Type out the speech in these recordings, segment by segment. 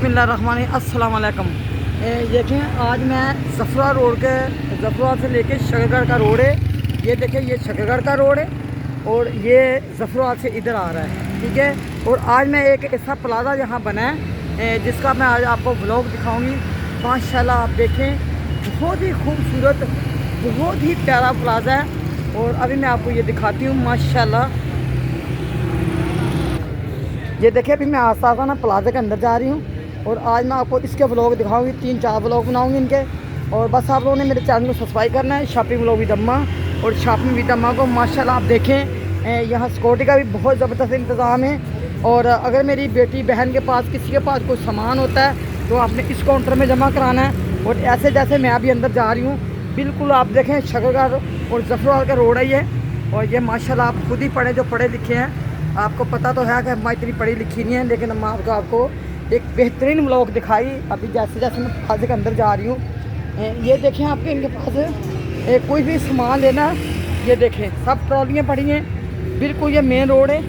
बिस्मिल्लाहिर्रहमानिर्रहीम अस्सलाम वालेकुम। देखें आज मैं ज़फ़रा रोड के ज़फ़रा से लेके शकरगढ़ का रोड है। ये देखें ये शकरगढ़ का रोड है और ये ज़फ़रा से इधर आ रहा है, ठीक है। और आज मैं एक ऐसा प्लाजा यहाँ बना है जिसका मैं आज आपको व्लॉग दिखाऊंगी। माशाल्लाह आप देखें, बहुत ही खूबसूरत, बहुत ही प्यारा प्लाजा है। और अभी मैं आपको ये दिखाती हूँ माशाल्लाह। ये देखिए अभी मैं आस्ता आस्ता ना प्लाजा के अंदर जा रही हूँ और आज मैं आपको इसके व्लॉग दिखाऊंगी, 3-4 व्लॉग बनाऊंगी इनके। और बस आप लोगों ने मेरे चैनल को सब्सक्राइब करना है, शॉपिंग व्लॉग विद अम्मा। और शॉपिंग विद अम्मा को माशाल्लाह आप देखें, यहाँ सिक्योरिटी का भी बहुत ज़बरदस्त इंतज़ाम है। और अगर मेरी बेटी बहन के पास किसी के पास कोई सामान होता है तो आपने इस काउंटर में जमा कराना है। और ऐसे जैसे मैं अभी अंदर जा रही हूँ, बिल्कुल आप देखें शकरगढ़ और ज़फ़रा का रोड है ये। और ये माशाल्लाह आप खुद ही पढ़े, जो पढ़े लिखे हैं। आपको पता तो है कि मैं इतनी पढ़ी लिखी नहीं है, लेकिन मैं आपको एक बेहतरीन व्लॉग दिखाई अभी जैसे जैसे मैं प्लाजे के अंदर जा रही हूँ। ये देखें आपके इनके पास कोई भी सामान लेना, ये देखें सब ट्रॉलियाँ पड़ी हैं। बिल्कुल ये मेन रोड है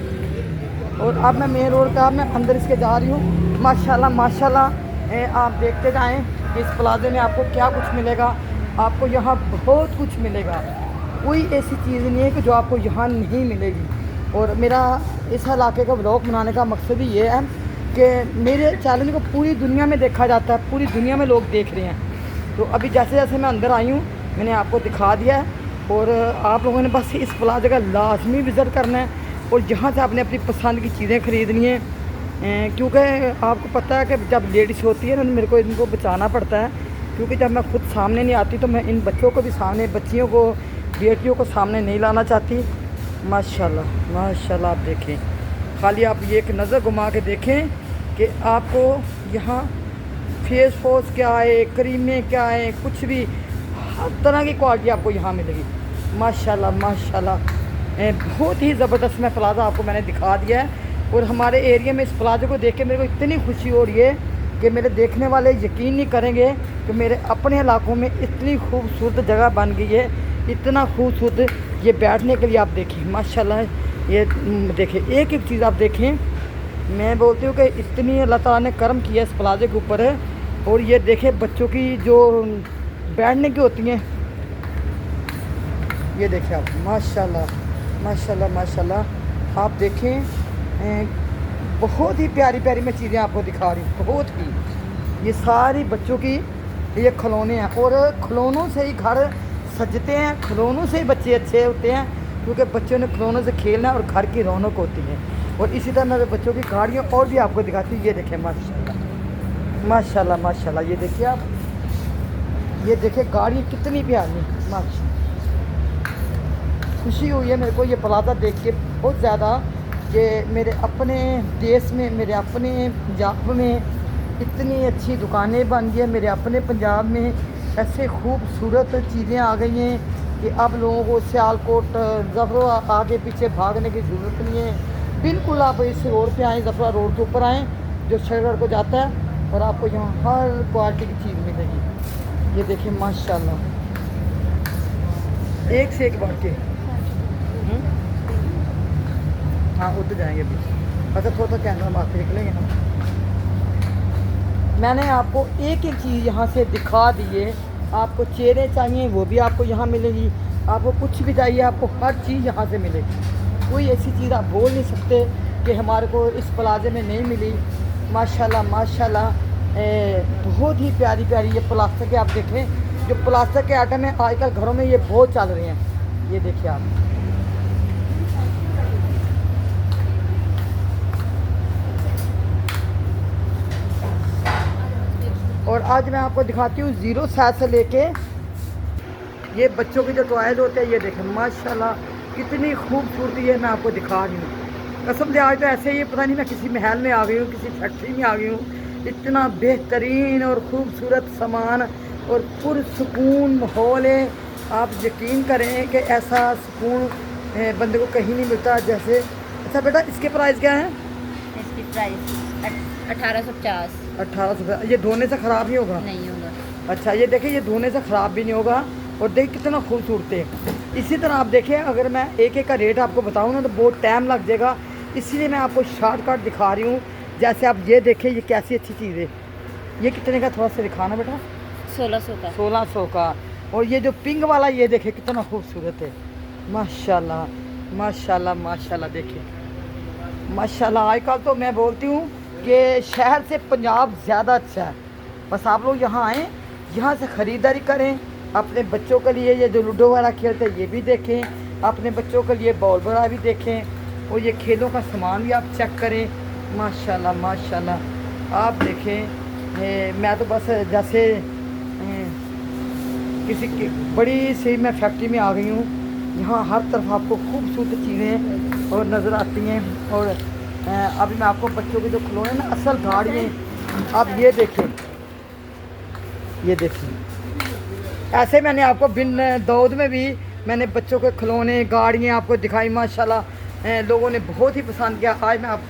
और अब मैं मेन रोड का मैं अंदर इसके जा रही हूँ। माशाल्लाह माशाल्लाह आप देखते जाएँ इस प्लाजे में आपको क्या कुछ मिलेगा। आपको यहाँ बहुत कुछ मिलेगा, कोई ऐसी चीज़ नहीं है कि जो आपको यहाँ नहीं मिलेगी। और मेरा इस इलाके का व्लॉग बनाने का मकसद ही ये है कि मेरे चैनल को पूरी दुनिया में देखा जाता है, पूरी दुनिया में लोग देख रहे हैं। तो अभी जैसे जैसे मैं अंदर आई हूँ मैंने आपको दिखा दिया है। और आप लोगों ने बस इस प्लाजा का लाजमी विज़िट करना है और यहाँ से आपने अपनी पसंद की चीज़ें ख़रीदनी है। क्योंकि आपको पता है कि जब लेडीज़ होती है ना, मेरे को इनको बचाना पड़ता है। क्योंकि जब मैं खुद सामने नहीं आती तो मैं इन बच्चों को भी सामने, बच्चियों को, बेटियों को सामने नहीं लाना चाहती। माशाल्लाह माशाल्लाह आप देखें, खाली आप ये एक नज़र घुमा के देखें कि आपको यहाँ फेस वॉश क्या है, क्रीमें क्या है, कुछ भी हर तरह की क्वालिटी आपको यहाँ मिलेगी। माशाल्लाह माशाल्लाह बहुत ही ज़बरदस्त मैं प्लाजा आपको मैंने दिखा दिया है। और हमारे एरिया में इस प्लाजा को देख के मेरे को इतनी खुशी हो रही है कि मेरे देखने वाले यकीन नहीं करेंगे कि मेरे अपने इलाकों में इतनी खूबसूरत जगह बन गई है, इतना खूबसूरत। ये बैठने के लिए आप देखें माशाल्लाह, ये देखें एक एक चीज़ आप देखें। मैं बोलती हूँ कि इतनी अल्लाह ताला ने करम किया इस प्लाजे के ऊपर है। और ये देखें बच्चों की जो बैठने की होती हैं, ये देखें आप माशाल्लाह माशाल्लाह माशाल्लाह आप देखें। बहुत ही प्यारी प्यारी मैं चीज़ें आपको दिखा रही हूँ, बहुत ही। ये सारी बच्चों की ये खिलौने हैं और खिलौनों से ही घर सजते हैं, खिलौनों से ही बच्चे अच्छे होते हैं। क्योंकि बच्चों ने खिलौनों से खेलना और घर की रौनक होती है। और इसी तरह मैं बच्चों की गाड़ियाँ और भी आपको दिखाती हूँ। ये देखें माशाल्लाह माशाल्लाह माशाल्लाह, ये देखिए आप, ये देखें गाड़ियाँ कितनी प्यारी माशाल्लाह। खुशी हुई है मेरे को ये प्लाजा देख के बहुत ज़्यादा कि मेरे अपने देश में, मेरे अपने पंजाब में इतनी अच्छी दुकानें बन गई हैं। मेरे अपने पंजाब में ऐसे खूबसूरत चीज़ें आ गई हैं कि अब लोगों को सियालकोट, ज़फ़रा आगे पीछे भागने की ज़रूरत नहीं है। बिल्कुल आप इस रोड पे आएँ, ज़फ़रा रोड के ऊपर आएँ जो शकरगढ़ को जाता है, और आपको यहाँ हर क्वालिटी की चीज़ मिलेगी। ये देखिए माशाल्लाह एक से एक बढ़ के। हाँ उतर जाएंगे अभी, अच्छा थोड़ा कैमरा मार के निकलेंगे ना। मैंने आपको एक एक चीज़ यहाँ से दिखा दी है। आपको चेहरे चाहिए वो भी आपको यहाँ मिलेगी, आपको कुछ भी चाहिए आपको हर चीज़ यहाँ से मिलेगी। कोई ऐसी चीज़ आप बोल नहीं सकते कि हमारे को इस प्लाजे में नहीं मिली। माशाल्लाह माशाल्लाह बहुत ही प्यारी प्यारी ये प्लास्टिक के आप देखें, जो प्लास्टिक के आइटम है आजकल घरों में ये बहुत चल रहे हैं। ये देखिए आप, और आज मैं आपको दिखाती हूँ 0 साइज से लेके ये बच्चों के जो टॉयज होते हैं। ये देखें माशाल्लाह कितनी खूबसूरती है, मैं आपको दिखा रही हूँ। कसम से आज तो ऐसे ही पता नहीं मैं किसी महल में आ गई हूँ, किसी फैक्ट्री में आ गई हूँ। इतना बेहतरीन और ख़ूबसूरत सामान और पुरसुकून माहौल है। आप यकीन करें कि ऐसा सुकून बंदे को कहीं नहीं मिलता जैसे। अच्छा बेटा इसके प्राइस क्या है? इसकी प्राइस 1850। 1800। ये धोने से ख़राब नहीं होगा? नहीं होगा। अच्छा ये देखिए ये धोने से ख़राब भी नहीं होगा। और देखिए कितना खूबसूरत है। इसी तरह आप देखिए, अगर मैं एक एक का रेट आपको बताऊँ ना तो बहुत टाइम लग जाएगा, इसीलिए मैं आपको शॉर्टकट दिखा रही हूँ। जैसे आप ये देखें ये कैसी अच्छी चीज़ है। ये कितने का थोड़ा सा दिखाना बेटा? 1600 का। 1600 का। और ये जो पिंक वाला ये देखे कितना खूबसूरत है, माशाल्लाह माशाल्लाह माशाल्लाह। देखिए माशाल्लाह, आजकल तो मैं बोलती हूँ कि शहर से पंजाब ज़्यादा अच्छा है। बस आप लोग यहाँ आएँ, यहाँ से ख़रीदारी करें, अपने बच्चों के लिए ये जो लूडो वाला खेलते हैं ये भी देखें, अपने बच्चों के लिए बॉल बड़ा भी देखें, और ये खेलों का सामान भी आप चेक करें। माशाल्लाह माशाल्लाह आप देखें। मैं तो बस जैसे किसी की बड़ी सी मैं फैक्ट्री में आ गई हूँ। यहाँ हर तरफ आपको खूबसूरत चीज़ें और नज़र आती हैं। और अभी मैं आपको बच्चों के जो खिलौने ना असल गाड़ी में, आप ये देखें, ये देखें। ऐसे मैंने आपको बिन दौद में भी मैंने बच्चों के खिलौने गाड़ियाँ आपको दिखाई। माशाल्लाह लोगों ने बहुत ही पसंद किया। आज मैं आप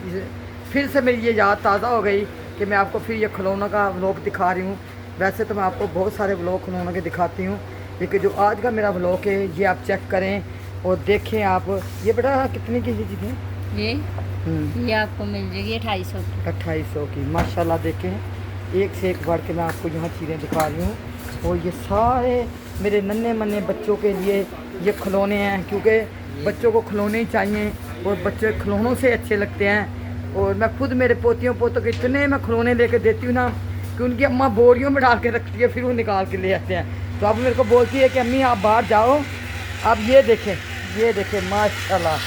फिर से मेरी ये याद ताज़ा हो गई कि मैं आपको फिर ये खिलौनों का व्लॉग दिखा रही हूँ। वैसे तो मैं आपको बहुत सारे व्लॉग खिलौनों के दिखाती हूँ, लेकिन जो आज का मेरा व्लॉग है ये आप चेक करें और देखें। आप ये बेटा कितने की चीज़ें? ये आपको मिल जाएगी 2800 की। 2800 की। माशाल्लाह देखें, एक से एक बढ़ के मैं आपको यहाँ चीज़ें दिखा रही हूँ। और ये सारे मेरे नन्हे मन्ने बच्चों के लिए ये खिलौने हैं, क्योंकि बच्चों को खिलौने ही चाहिए और बच्चे खिलौनों से अच्छे लगते हैं। और मैं खुद मेरे पोतियों पोतों के इतने मैं खिलौने लेके देती हूँ ना कि उनकी अम्मा बोरियों में डाल के रखती है, फिर वो निकाल के ले आते हैं। तो अब मेरे को बोलती है कि अम्मी आप बाहर जाओ। अब ये देखें माशाल्लाह,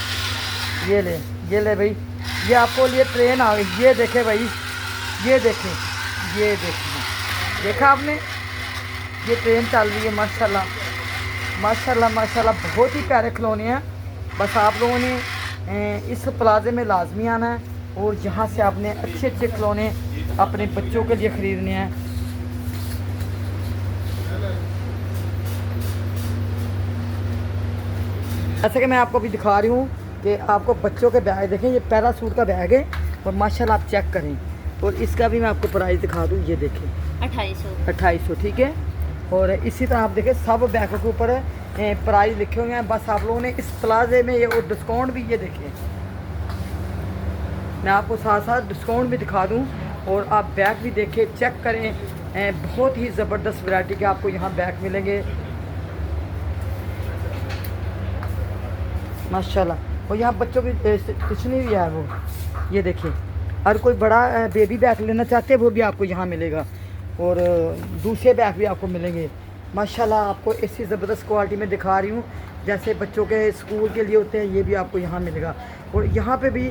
ये ले भाई, ये आपको लिए ट्रेन आ गई। ये देखें भाई, ये देखें, देखा आपने, ये ट्रेन चल रही है। माशाल्लाह माशाल्लाह माशाल्लाह, बहुत ही प्यारे खिलौने हैं। बस आप लोगों ने इस प्लाजे में लाजमी आना है और यहाँ से आपने अच्छे अच्छे खिलौने अपने बच्चों के लिए ख़रीदने हैं। जैसे कि मैं आपको अभी दिखा रही हूँ कि आपको बच्चों के बैग देखें, ये पैरासूट का बैग है और माशाल्लाह आप चेक करें। और इसका भी मैं आपको प्राइस दिखा दूँ, ये देखें 2800, ठीक है। और इसी तरह आप देखें सब बैगों के ऊपर प्राइस लिखे हुए हैं। बस आप लोगों ने इस प्लाजे में ये और डिस्काउंट भी ये देखें, मैं आपको साथ साथ डिस्काउंट भी दिखा दूं। और आप बैग भी देखें, चेक करें, बहुत ही ज़बरदस्त वैरायटी के आपको यहाँ बैग मिलेंगे माशाल्लाह। और यहाँ बच्चों की स्टेशनरी भी है वो, ये देखिए। हर कोई बड़ा बेबी बैग लेना चाहते हैं वो भी आपको यहाँ मिलेगा, और दूसरे बैग भी आपको मिलेंगे माशाल्लाह। आपको ऐसी ज़बरदस्त क्वालिटी में दिखा रही हूँ जैसे बच्चों के स्कूल के लिए होते हैं, ये भी आपको यहाँ मिलेगा। और यहाँ पे भी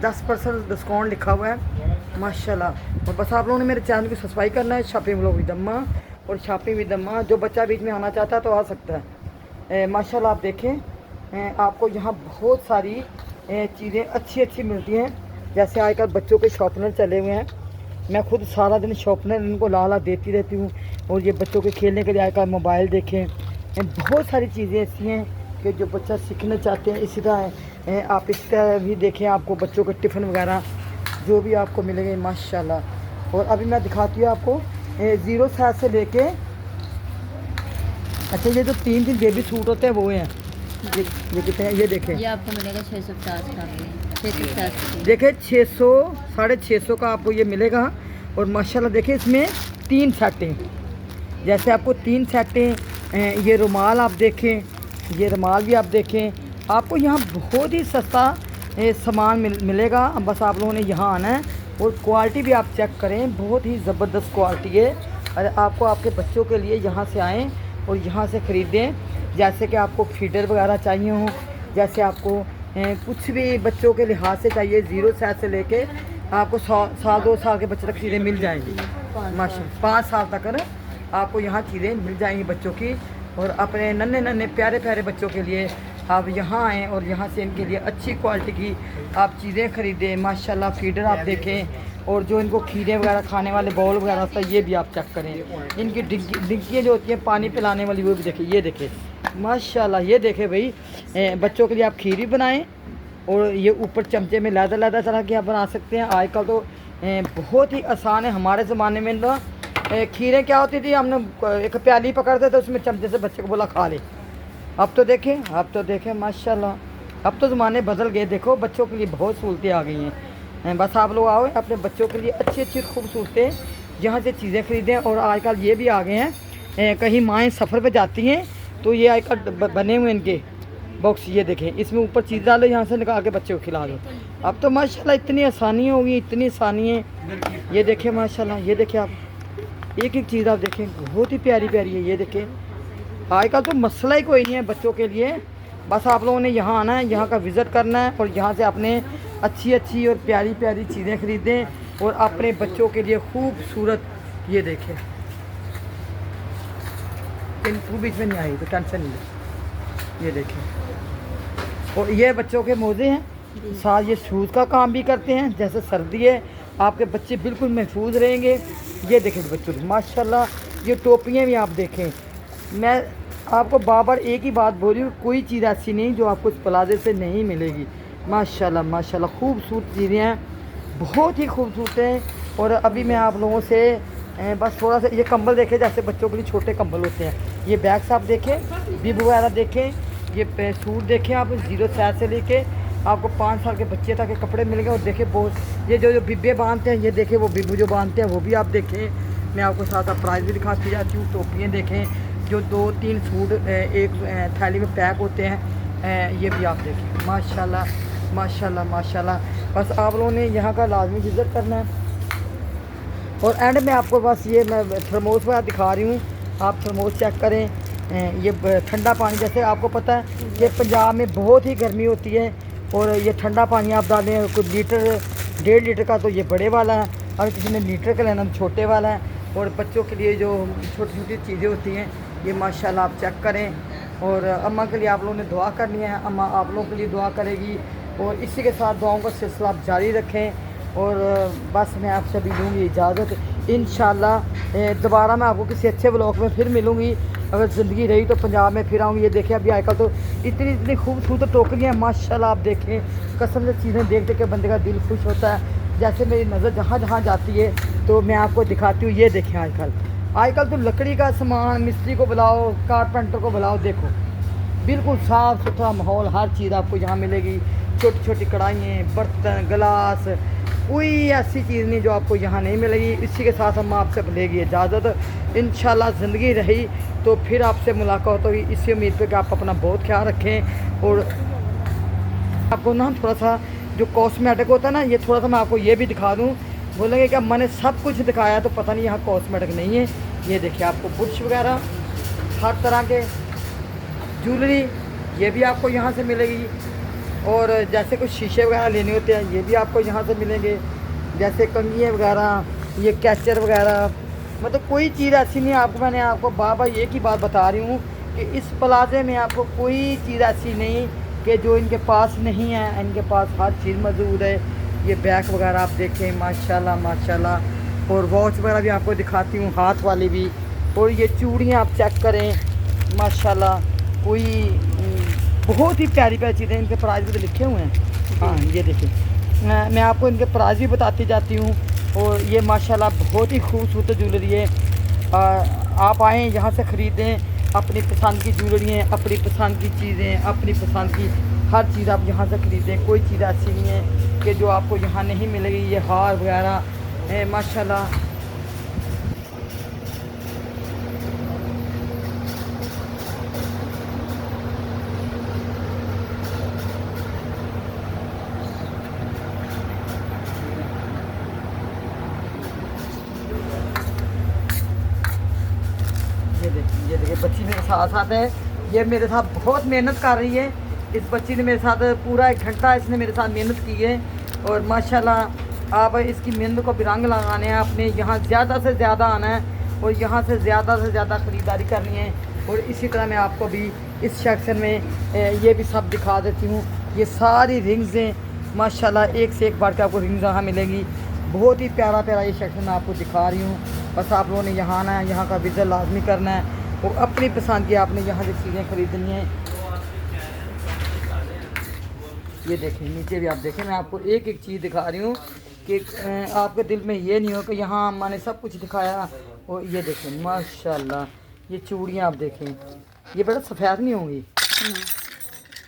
10% डिस्काउंट लिखा हुआ है माशाल्लाह। और बस आप लोगों ने मेरे चैनल को सब्सक्राइब करना है, शॉपिंग व्लॉग विद अम्मा। और शॉपिंग विद अम्मा, जो बच्चा बीच में आना चाहता है तो आ सकता है। माशाल्लाह आप देखें, आपको यहाँ बहुत सारी चीज़ें अच्छी मिलती हैं। जैसे आजकल बच्चों के शॉर्पनर चले हुए हैं, मैं खुद सारा दिन शॉर्पनर इनको ला देती रहती हूँ। और ये बच्चों के खेलने के लिए आजकल मोबाइल देखें, बहुत सारी चीज़ें ऐसी हैं कि जो बच्चा सीखना चाहते हैं। इसी तरह आप इस तरह भी देखें, आपको बच्चों के टिफ़िन वगैरह जो भी आपको मिलेंगे माशाल्लाह। और अभी मैं दिखाती हूँ आपको 0 साइज से लेके, अच्छा ये जो 3 बेबी सूट होते हैं वो हैं, ये कितने हैं ये देखें। ये आपको मिलेगा 650 का। 650 देखें 600 650 का आपको ये मिलेगा। और माशाल्लाह देखें इसमें 3 सेटें, जैसे आपको 3 सेटें। ये रुमाल आप देखें, ये रुमाल भी आप देखें, आपको यहाँ बहुत ही सस्ता सामान मिलेगा। बस आप लोगों ने यहाँ आना है और क्वालिटी भी आप चेक करें, बहुत ही ज़बरदस्त क्वालिटी है। और आपको आपके बच्चों के लिए यहाँ से आएँ और यहाँ से ख़रीदें। जैसे कि आपको फीडर वगैरह चाहिए हो, जैसे आपको कुछ भी बच्चों के लिहाज से चाहिए, 0 साइज से लेके आपको साल 2 साल के बच्चे तक चीज़ें मिल जाएंगी माशाल्लाह। 5 साल तक आपको यहाँ चीज़ें मिल जाएंगी बच्चों की। और अपने नन्हे प्यारे बच्चों के लिए आप यहाँ आएँ और यहाँ से इनके लिए अच्छी क्वालिटी की आप चीज़ें ख़रीदें माशाल्लाह। फीडर आप देखें, और जो इनको खीरे वगैरह खाने वाले बाउल वगैरह होता है ये भी आप चेक करें। इनकी डिग्गियाँ जो होती हैं पानी पिलाने वाली वो भी देखें, ये देखें माशाल्लाह। ये देखें भाई, बच्चों के लिए आप खीर भी बनाएं और ये ऊपर चमचे में लैदा तरह के आप बना सकते हैं। आजकल तो बहुत ही आसान है। हमारे ज़माने में ना खीरें क्या होती थी, हमने एक प्याली पकड़ते थे उसमें चमचे से बच्चे को बोला खा ले। अब तो देखें माशाल्लाह, अब तो ज़माने बदल गए। देखो बच्चों के लिए बहुत सहूलतें आ गई हैं। बस आप लोग आओ, अपने बच्चों के लिए अच्छी खूबसूरतें यहाँ से चीज़ें ख़रीदें। और आजकल ये भी आ गए हैं, कहीं माएँ सफ़र पे जाती हैं तो ये आजकल बने हुए इनके बॉक्स, ये देखें, इसमें ऊपर चीज़ डालो, यहाँ से निकाल के बच्चे को खिला दो। अब तो माशाल्लाह इतनी आसानी होगी, इतनी आसानी है। ये देखें माशाल्लाह, ये देखें आप, एक एक चीज़ आप देखें, बहुत ही प्यारी प्यारी है। ये देखें, आजकल तो मसला ही कोई नहीं है बच्चों के लिए। बस आप लोगों ने यहाँ आना है, यहाँ का विज़िट करना है और यहाँ से आपने अच्छी अच्छी और प्यारी प्यारी चीज़ें ख़रीदें और अपने बच्चों के लिए खूबसूरत। ये देखें, इनको बीच में नहीं आई तो टेंशन नहीं है। ये देखें, और ये बच्चों के मोज़े हैं, साथ ये शूज़ का काम भी करते हैं। जैसे सर्दी है, आपके बच्चे बिल्कुल महफूज रहेंगे। ये देखें बच्चों माशाल्लाह, ये टोपियाँ भी आप देखें। मैं आपको बार एक ही बात बोल रही हूँ, कोई चीज़ ऐसी नहीं जो आपको इस प्लाजे से नहीं मिलेगी। माशाल्लाह माशाल्लाह खूबसूरत चीज़ें हैं, बहुत ही खूबसूरत हैं। और अभी मैं आप लोगों से बस थोड़ा सा, ये कंबल देखें, जैसे बच्चों के लिए छोटे कंबल होते हैं। ये बैग्स आप देखें, बिब वगैरह देखें, ये सूट देखें आप, 0 साइज से लेके आपको 5 साल के बच्चे तक के कपड़े मिलेंगे। और देखें बहुत, ये जो बिब्बे बांधते हैं, ये देखें वो बिब्बू जो बांधते हैं वो भी आप देखें। मैं आपको साथ साथ प्राइस भी दिखाती जाती हूँ। टोपियाँ देखें, जो 2-3 सूट एक थैली में पैक होते हैं, ये भी आप देखें। माशाल्लाह माशाल्लाह माशाल्लाह। बस आप लोगों ने यहाँ का लाजमी विज़िट करना है। और एंड में आपको बस ये मैं थर्मोस वगैरह दिखा रही हूँ, आप थर्मोस चेक करें। ये ठंडा पानी, जैसे आपको पता है कि पंजाब में बहुत ही गर्मी होती है, और ये ठंडा पानी आप डालें, कुछ लीटर 1.5 लीटर का तो ये बड़े वाला है, अगर किसी ने लीटर का लेना तो छोटे वाला है। और बच्चों के लिए जो छोटी छोटी चीज़ें होती हैं, ये माशाल्लाह आप चेक करें। और अम्मा के लिए आप लोगों ने दुआ करनी है, अम्मा आप लोगों के लिए दुआ करेगी। और इसी के साथ दुआओं का सिलसिला आप जारी रखें। और बस मैं आपसे भी लूँगी इजाज़त, इंशाल्लाह दोबारा मैं आपको किसी अच्छे ब्लॉग में फिर मिलूँगी। अगर ज़िंदगी रही तो पंजाब में फिर आऊँगी। ये देखें, अभी आजकल तो इतनी इतनी खूबसूरत टोकरियाँ हैं माशाल्लाह, आप देखें, कसम से चीज़ें देख देख के बंदे का दिल खुश होता है। जैसे मेरी नज़र जहाँ जहाँ जाती है तो मैं आपको दिखाती हूँ। ये देखें, आजकल तो लकड़ी का सामान, मिस्त्री को बुलाओ, कारपेंटर को बुलाओ, देखो बिल्कुल साफ़ सुथरा माहौल, हर चीज़ आपको यहाँ मिलेगी। छोटी छोटी कढ़ाइयाँ, बर्तन, गिलास, कोई ऐसी चीज़ नहीं जो आपको यहाँ नहीं मिलेगी। इसी के साथ हम आपसे लेगी इजाज़त, इंशाल्लाह ज़िंदगी रही तो फिर आपसे मुलाकात होगी, इसी उम्मीद पे कि आप अपना बहुत ख्याल रखें। और आपको ना थोड़ा सा जो कॉस्मेटिक होता है ना, ये थोड़ा सा मैं आपको ये भी दिखा दूँ। बोलेंगे कि मैंने सब कुछ दिखाया तो पता नहीं यहाँ कॉस्मेटिक नहीं है। ये देखिए, आपको बुर्श वगैरह, हर तरह के ज्वेलरी, ये भी आपको यहाँ से मिलेगी। और जैसे कुछ शीशे वगैरह लेने होते हैं, ये भी आपको यहाँ से मिलेंगे। जैसे कंघियाँ वगैरह, ये कैचर वगैरह, मतलब कोई चीज़ ऐसी नहीं है। आपको मैंने आपको बार एक ही बात बता रही हूँ कि इस प्लाजे में आपको कोई चीज़ ऐसी नहीं कि जो इनके पास नहीं है, इनके पास हर चीज़ मौजूद है। ये बैग वगैरह आप देखें, माशाल्लाह माशाल्लाह। और वॉच वगैरह भी आपको दिखाती हूँ, हाथ वाली भी। और ये चूड़ियाँ आप चेक करें, माशाल्लाह, कोई बहुत ही प्यारी प्यारी चीज़ें। इनके प्राइस भी तो लिखे हुए हैं। हाँ, ये देखिए, मैं आपको इनके प्राइस भी बताती जाती हूँ। और ये माशाल्लाह बहुत ही खूबसूरत ज्वेलरी है। आप आएँ, यहाँ से ख़रीदें अपनी पसंद की ज्वेलरियाँ, अपनी पसंद की चीज़ें, अपनी पसंद की हर चीज़ आप यहाँ से ख़रीदें। कोई चीज़ ऐसी नहीं है कि जो आपको यहाँ नहीं मिलेगी। ये हार वगैरह माशाल्लाह, ये देखिए बच्ची मेरे साथ साथ है। ये मेरे साथ बहुत मेहनत कर रही है। इस बच्ची ने मेरे साथ पूरा 1 घंटा इसने मेरे साथ मेहनत की है। और माशाल्लाह आप इसकी मेहनत को भी रंग लगाने हैं। आपने यहाँ ज़्यादा से ज़्यादा आना है और यहाँ से ज़्यादा ख़रीदारी करनी है। और इसी तरह मैं आपको भी इस सेक्शन में ये भी सब दिखा देती हूँ। ये सारी रिंग्स हैं माशाल्लाह, एक से एक बढ़ के आपको रिंग्स यहाँ मिलेंगी। बहुत ही प्यारा प्यारा ये सेक्शन मैं आपको दिखा रही हूँ। बस आप लोगों ने यहाँ आना है, यहाँ का विज़िट लाजमी करना है और अपनी पसंद की आपने यहाँ से चीज़ें ख़रीदनी हैं। ये देखें, नीचे भी आप देखें, मैं आपको एक एक चीज़ दिखा रही हूँ कि आपके दिल में ये नहीं हो कि यहाँ मैंने सब कुछ दिखाया। और ये देखें माशाल्लाह, ये चूड़ियाँ आप देखें, ये बड़ा सफ़ेद नहीं होंगी।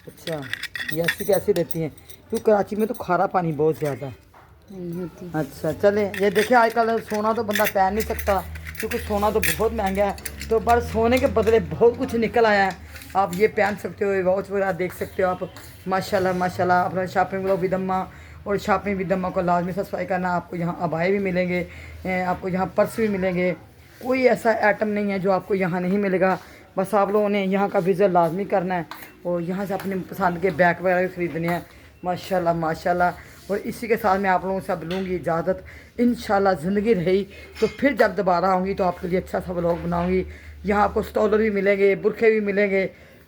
अच्छा, ये ऐसी कैसी रहती हैं? क्योंकि कराची में तो खारा पानी बहुत ज़्यादा है। नहीं होती। अच्छा चले, ये देखिए आजकल सोना तो बंदा पहन नहीं सकता क्योंकि सोना तो बहुत महंगा है, तो पर सोने के बदले बहुत कुछ निकल आया है। आप ये पहन सकते हो, वॉच वगैरह देख सकते हो आप। माशाल्लाह माशाल्लाह। अपना शॉपिंग ब्लॉग विदम्मा और शॉपिंग विदम्मा को लाजमी सब्सक्राइब करना। आपको यहाँ अबाए भी मिलेंगे, आपको यहाँ पर्स भी मिलेंगे। कोई ऐसा आइटम नहीं है जो आपको यहाँ नहीं मिलेगा। बस आप लोगों ने यहाँ का विज़िट लाजमी करना है और यहाँ से अपने पसंद के बैग वगैरह भी ख़रीदने हैं। माशाल्लाह माशाल्लाह। और इसी के साथ मैं आप लोगों से अब लूँगी इजाज़त। इंशाल्लाह ज़िंदगी रही तो फिर जब दोबारा आऊँगी तो आपके लिए अच्छा सा व्लॉग बनाऊँगी। यहाँ आपको स्टॉलर भी मिलेंगे, बुरखे भी मिलेंगे।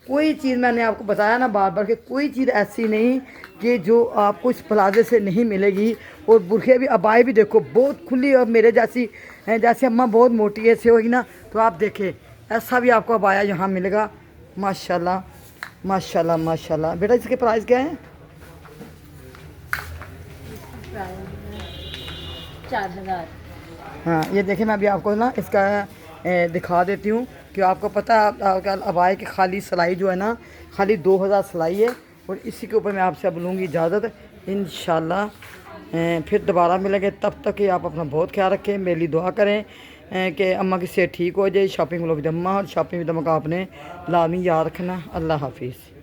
कोई चीज़ मैंने आपको बताया ना बार बार कि कोई चीज़ ऐसी नहीं कि जो आपको इस प्लाजे से नहीं मिलेगी। और बुरखे भी, अबाएँ भी देखो बहुत खुली, और मेरे जैसी जैसे अम्मा बहुत मोटी ऐसे होगी ना, तो आप देखें ऐसा भी आपको अबाया यहाँ मिलेगा। माशाल्लाह माशाल्लाह माशाल्लाह। बेटा इसके प्राइस क्या है? 4000। हाँ ये देखिए, मैं अभी आपको ना इसका दिखा देती हूँ कि आपको पता है अबाए की खाली सिलाई जो है ना, खाली 2000 सिलाई है। और इसी के ऊपर मैं आपसे अब लूँगी इजाज़त इंशाल्लाह। फिर दोबारा मिलेंगे, तब तक कि आप अपना बहुत ख्याल रखें, मेरे लिए दुआ करें कि अम्मा की सेहत ठीक हो जाए। शॉपिंग विद अम्मा और शॉपिंग विद अम्मा का आपने लाजमी याद रखना। अल्लाह हाफिज़।